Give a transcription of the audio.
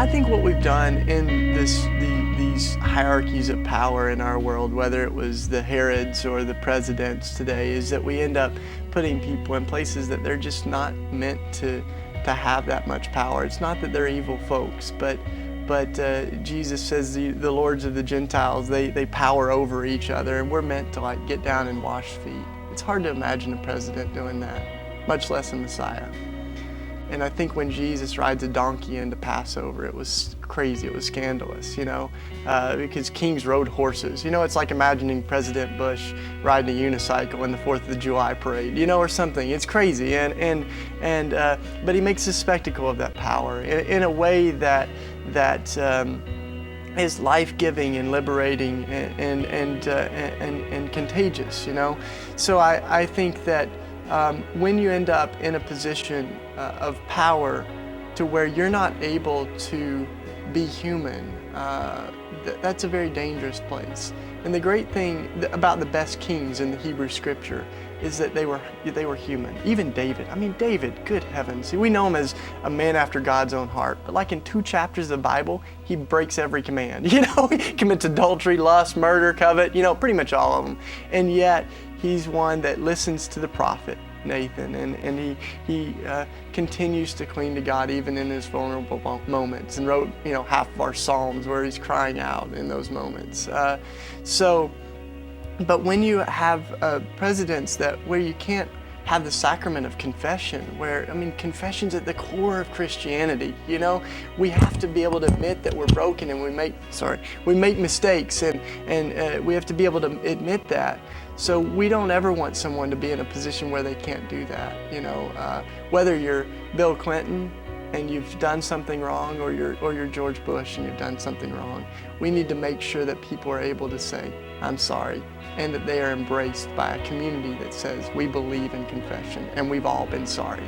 I think what we've done in these hierarchies of power in our world, whether it was the Herods or the presidents today, is that we end up putting people in places that they're just not meant to have that much power. It's not that they're evil folks, but Jesus says the lords of the Gentiles, they power over each other, and we're meant to like get down and wash feet. It's hard to imagine a president doing that, much less a Messiah. And I think when Jesus rides a donkey into Passover, it was crazy, it was scandalous, because kings rode horses. It's like imagining President Bush riding a unicycle in the 4th of July parade, or something. It's crazy, but he makes a spectacle of that power in a way that is life-giving and liberating and contagious, So I think that when you end up in a position of power to where you're not able to be human, that's a very dangerous place. And the great thing about the best kings in the Hebrew Scripture is that they were human. Even David. David, good heavens. We know him as a man after God's own heart. But like in 2 chapters of the Bible, he breaks every command. He commits adultery, lust, murder, covet, pretty much all of them. And yet, he's one that listens to the prophet Nathan, and he continues to cling to God even in his vulnerable moments, and wrote half of our Psalms where he's crying out in those moments. But when you have presidents where you can't have the sacrament of confession, where confession's at the core of Christianity. We have to be able to admit that we're broken and we make mistakes, and we have to be able to admit that. So we don't ever want someone to be in a position where they can't do that. Whether you're Bill Clinton and you've done something wrong, or you're George Bush and you've done something wrong, we need to make sure that people are able to say, "I'm sorry," and that they are embraced by a community that says we believe in confession and we've all been sorry.